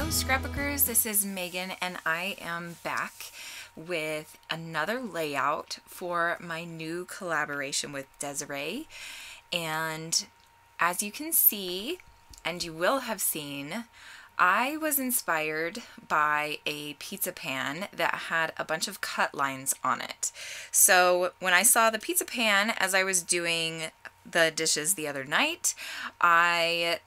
Scrapbookers, this is Megan and I am back with another layout for my new collaboration with Desiree. And as you can see, and you will have seen, I was inspired by a pizza pan that had a bunch of cut lines on it. So when I saw the pizza pan as I was doing the dishes the other night, I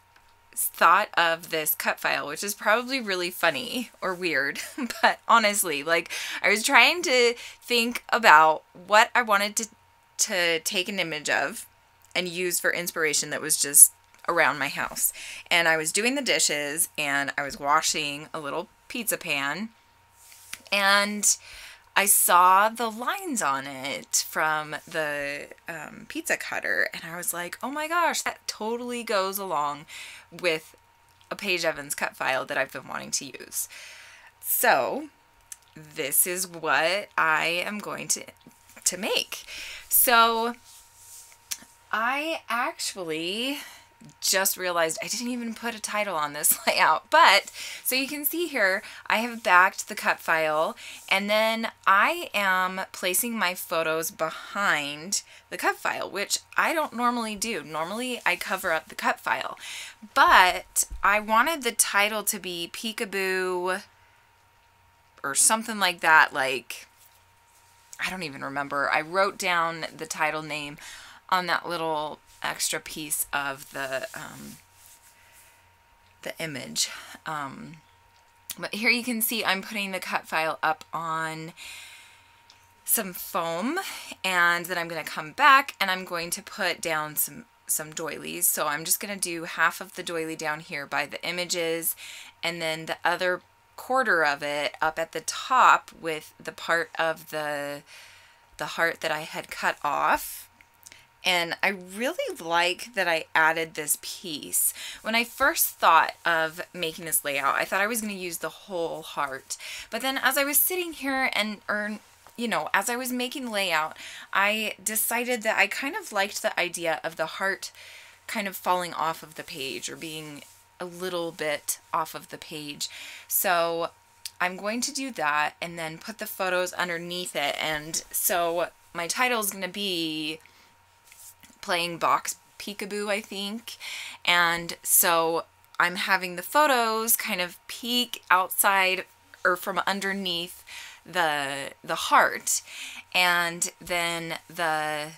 thought of this cut file, which is probably really funny or weird, but honestly, like, I was trying to think about what I wanted to take an image of and use for inspiration that was just around my house. And I was doing the dishes and I was washing a little pizza pan and I saw the lines on it from the pizza cutter, and I was like, oh my gosh, that totally goes along with a Paige Evans cut file that I've been wanting to use. So this is what I am going to make. So I actually just realized I didn't even put a title on this layout, but so you can see here I have backed the cut file and then I am placing my photos behind the cut file, which I don't normally do. Normally I cover up the cut file, but I wanted the title to be Peekaboo or something like that. Like, I don't even remember. I wrote down the title name on that little extra piece of the image. But here you can see I'm putting the cut file up on some foam, and then I'm going to come back and I'm going to put down some doilies. So I'm just going to do half of the doily down here by the images, and then the other quarter of it up at the top with the part of the heart that I had cut off. And I really like that I added this piece. When I first thought of making this layout, I thought I was going to use the whole heart. But then as I was sitting here and, as I was making the layout, I decided that I kind of liked the idea of the heart kind of falling off of the page or being a little bit off of the page. So I'm going to do that and then put the photos underneath it. And so my title is going to be Playing Box Peekaboo, I think. And so I'm having the photos kind of peek outside or from underneath the heart, and then the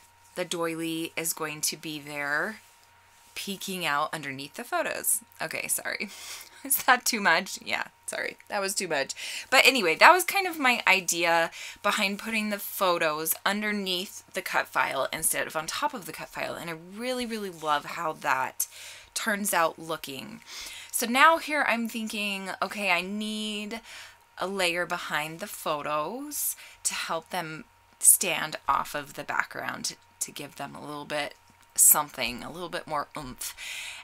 doily is going to be there peeking out underneath the photos. Okay, sorry. Is that too much? Yeah, sorry. That was too much. But anyway, that was kind of my idea behind putting the photos underneath the cut file instead of on top of the cut file. And I really, really love how that turns out looking. So now here I'm thinking, okay, I need a layer behind the photos to help them stand off of the background, to give them a little bit something, a little bit more oomph.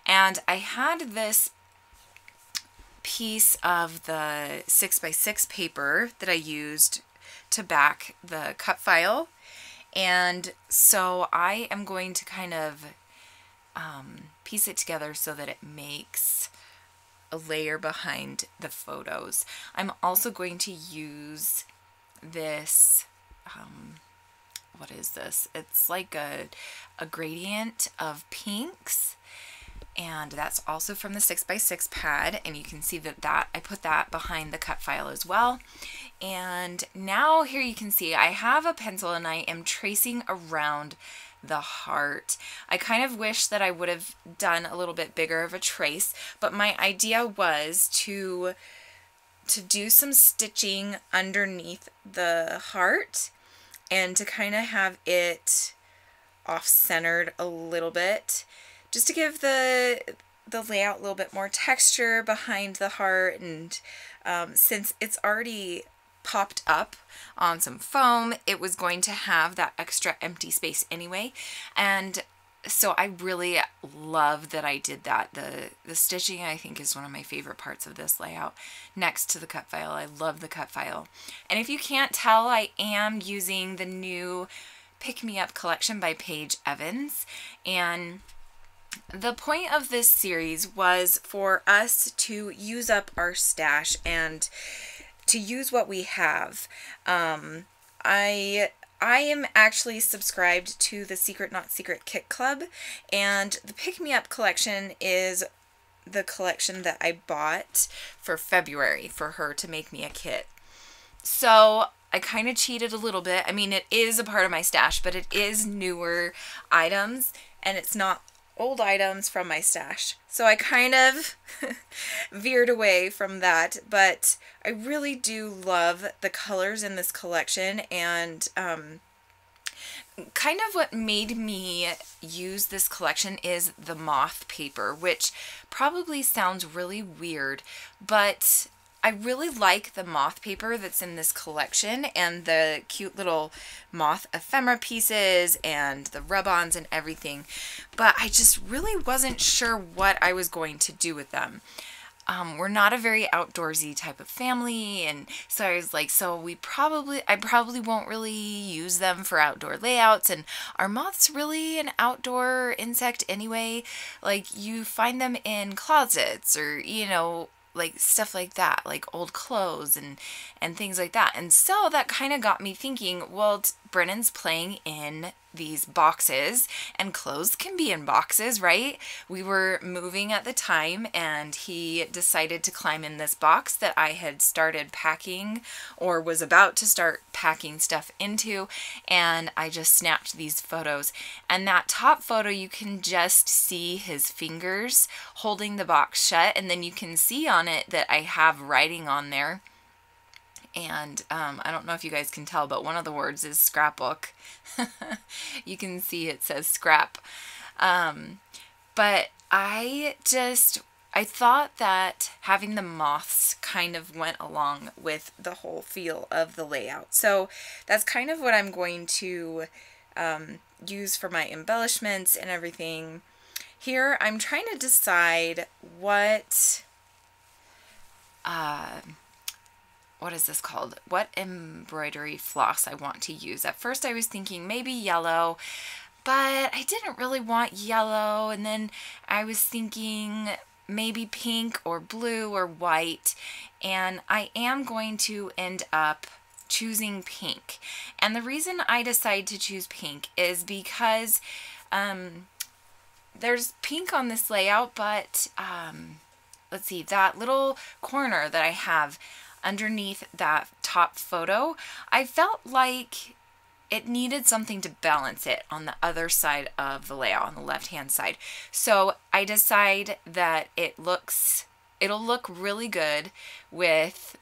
And I had this piece of the 6x6 paper that I used to back the cut file, and so I am going to kind of piece it together so that it makes a layer behind the photos. I'm also going to use this, what is this? It's like a gradient of pinks. And that's also from the 6x6 pad, and you can see that I put that behind the cut file as well. And now here you can see I have a pencil and I am tracing around the heart. I kind of wish that I would have done a little bit bigger of a trace, but my idea was to do some stitching underneath the heart and to kind of have it off-centered a little bit, just to give the layout a little bit more texture behind the heart. And since it's already popped up on some foam, it was going to have that extra empty space anyway. And so I really love that I did that. The stitching, I think, is one of my favorite parts of this layout next to the cut file. I love the cut file. And if you can't tell, I am using the new Pick Me Up collection by Paige Evans. And the point of this series was for us to use up our stash and to use what we have. I am actually subscribed to the Secret Not Secret Kit Club, and the Pick Me Up collection is the collection that I bought for February for her to make me a kit. So I kind of cheated a little bit. I mean, it is a part of my stash, but it is newer items, and it's not old items from my stash. So I kind of veered away from that, but I really do love the colors in this collection, and kind of what made me use this collection is the moth paper, which probably sounds really weird, but I really like the moth paper that's in this collection, and the cute little moth ephemera pieces and the rub-ons and everything, but I just really wasn't sure what I was going to do with them. We're not a very outdoorsy type of family, and so I was like, I probably won't really use them for outdoor layouts, and are moths really an outdoor insect anyway? Like, you find them in closets, or, you know, like stuff like that, like old clothes and things like that. And so that kind of got me thinking, well, Brennan's playing in these boxes, and clothes can be in boxes, right? We were moving at the time, and he decided to climb in this box that I had started packing, or was about to start packing stuff into, and I just snapped these photos. And that top photo, you can just see his fingers holding the box shut, and then you can see on it that I have writing on there. And I don't know if you guys can tell, but one of the words is scrapbook. You can see it says scrap. But I thought that having the moths kind of went along with the whole feel of the layout. So that's kind of what I'm going to use for my embellishments and everything. Here I'm trying to decide what is this called? What embroidery floss I want to use. At first I was thinking maybe yellow, but I didn't really want yellow, and then I was thinking maybe pink or blue or white, and I am going to end up choosing pink. And the reason I decided to choose pink is because there's pink on this layout, but let's see, that little corner that I have underneath that top photo, I felt like it needed something to balance it on the other side of the layout, on the left hand side. So I decide that it'll look really good with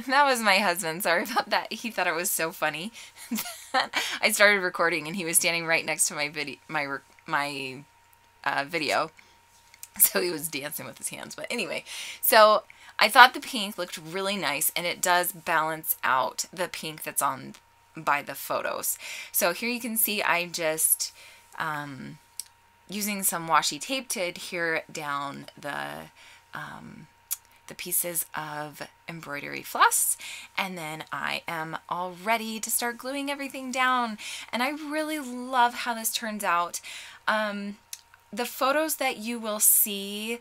that was my husband, sorry about that. He thought it was so funny. I started recording and he was standing right next to my video, so he was dancing with his hands. But anyway, so I thought the pink looked really nice, and it does balance out the pink that's on by the photos. So here you can see I just using some washi tape to adhere down the pieces of embroidery floss, and then I am all ready to start gluing everything down, and I really love how this turns out. The photos that you will see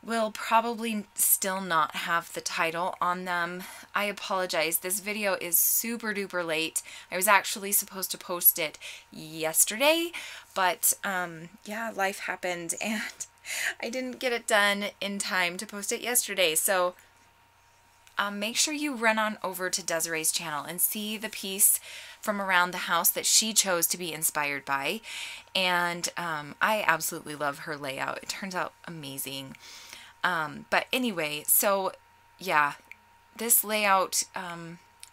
will probably still not have the title on them. I apologize. This video is super duper late. I was actually supposed to post it yesterday, but yeah, life happened and I didn't get it done in time to post it yesterday. So make sure you run on over to Desiree's channel and see the piece from around the house that she chose to be inspired by. And I absolutely love her layout. It turns out amazing. But anyway, so yeah, this layout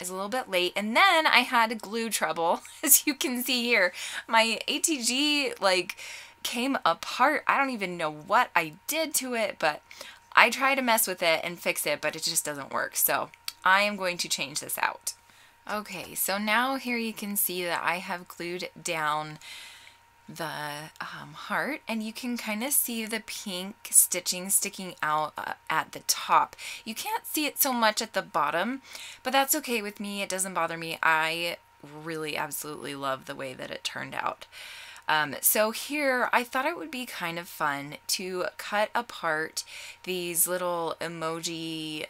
is a little bit late, and then I had glue trouble. As you can see here, my ATG like came apart. I don't even know what I did to it, but I try to mess with it and fix it, but it just doesn't work. So I am going to change this out. Okay, so now here you can see that I have glued down the heart, and you can kind of see the pink stitching sticking out at the top. You can't see it so much at the bottom, but that's okay with me. It doesn't bother me. I really absolutely love the way that it turned out. So here I thought it would be kind of fun to cut apart these little emoji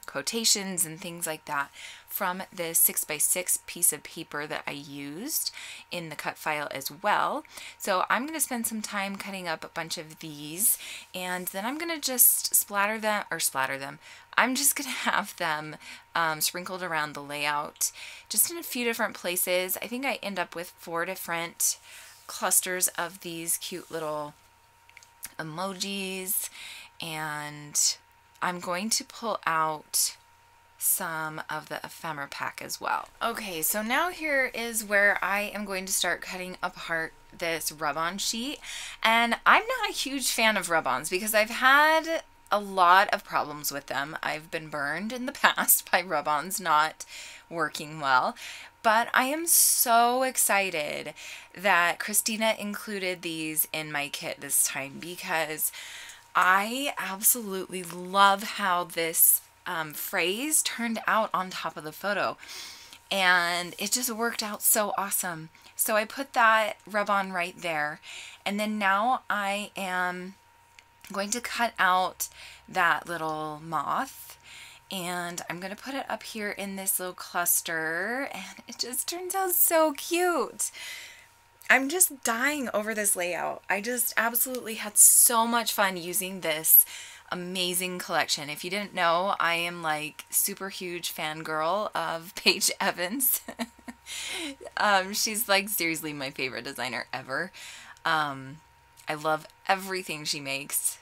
quotations and things like that from this 6x6 piece of paper that I used in the cut file as well. So I'm going to spend some time cutting up a bunch of these, and then I'm going to just splatter them. I'm just going to have them sprinkled around the layout just in a few different places. I think I end up with 4 different clusters of these cute little emojis, and I'm going to pull out some of the ephemera pack as well. Okay, so now here is where I am going to start cutting apart this rub-on sheet. And I'm not a huge fan of rub-ons because I've had a lot of problems with them. I've been burned in the past by rub-ons not working well. But I am so excited that Christina included these in my kit this time because I absolutely love how this phrase turned out on top of the photo, and it just worked out so awesome. So I put that rub-on right there, and then now I am going to cut out that little moth, and I'm going to put it up here in this little cluster, and it just turns out so cute. I'm just dying over this layout. I just absolutely had so much fun using this amazing collection. If you didn't know, I am like super huge fangirl of Paige Evans. She's like seriously my favorite designer ever. I love everything she makes.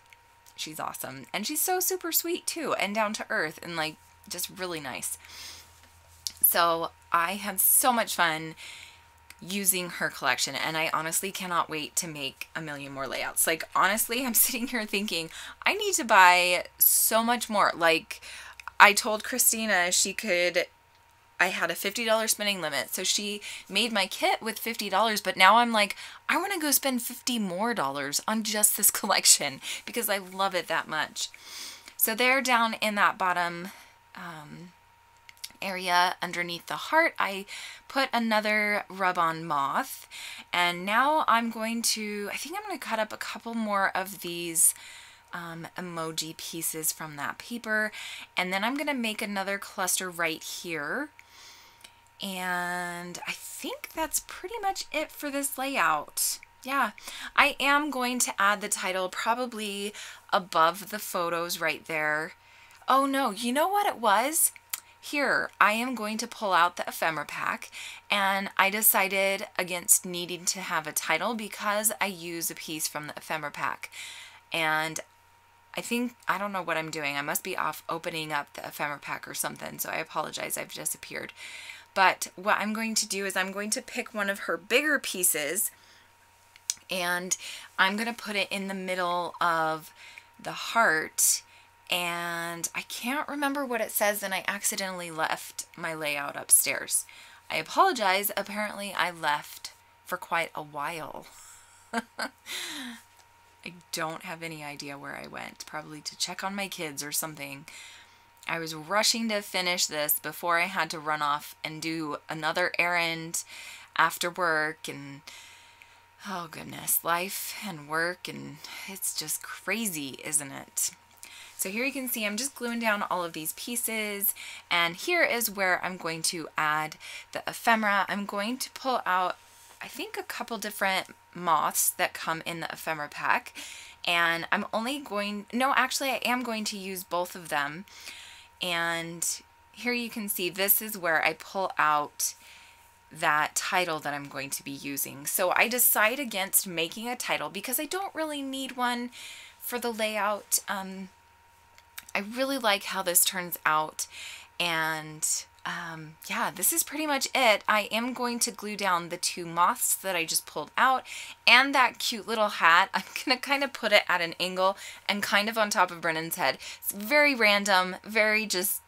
She's awesome. And she's so super sweet too, and down to earth, and like just really nice. So I had so much fun using her collection, and I honestly cannot wait to make a million more layouts. Like honestly, I'm sitting here thinking I need to buy so much more. Like I told Christina I had a $50 spending limit, so she made my kit with $50, but now I'm like, I want to go spend $50 more on just this collection because I love it that much. So there down in that bottom area underneath the heart, I put another rub-on moth, and now I think I'm going to cut up a couple more of these emoji pieces from that paper, and then I'm going to make another cluster right here, and I think that's pretty much it for this layout. Yeah, I am going to add the title probably above the photos right there. Oh no, you know what it was? Here, I am going to pull out the ephemera pack, and I decided against needing to have a title because I use a piece from the ephemera pack. And I don't know what I'm doing. I must be off opening up the ephemera pack or something, so I apologize. I've disappeared. But what I'm going to do is I'm going to pick one of her bigger pieces, and I'm going to put it in the middle of the heart. And I can't remember what it says, and I accidentally left my layout upstairs. I apologize. Apparently I left for quite a while. I don't have any idea where I went. Probably to check on my kids or something. I was rushing to finish this before I had to run off and do another errand after work, and oh goodness, life and work, and it's just crazy, isn't it? So here you can see I'm just gluing down all of these pieces, and here is where I'm going to add the ephemera. I'm going to pull out, I think, a couple different moths that come in the ephemera pack, and I am going to use both of them. And here you can see this is where I pull out that title that I'm going to be using. So I decide against making a title because I don't really need one for the layout. I really like how this turns out, and yeah, this is pretty much it. I am going to glue down the 2 moths that I just pulled out, and that cute little hat. I'm going to kind of put it at an angle and kind of on top of Brennan's head. It's very random, very just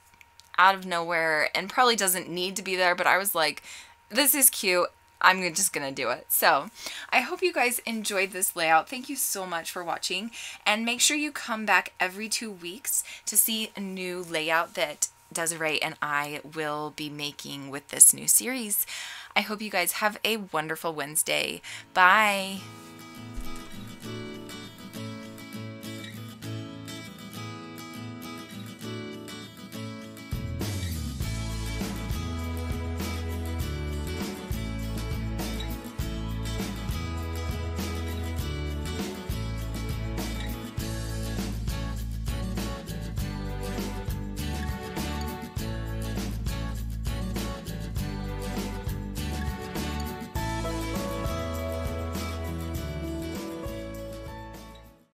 out of nowhere, and probably doesn't need to be there, but I was like, this is cute. I'm just going to do it. So I hope you guys enjoyed this layout. Thank you so much for watching, and make sure you come back every 2 weeks to see a new layout that Desiree and I will be making with this new series. I hope you guys have a wonderful Wednesday. Bye.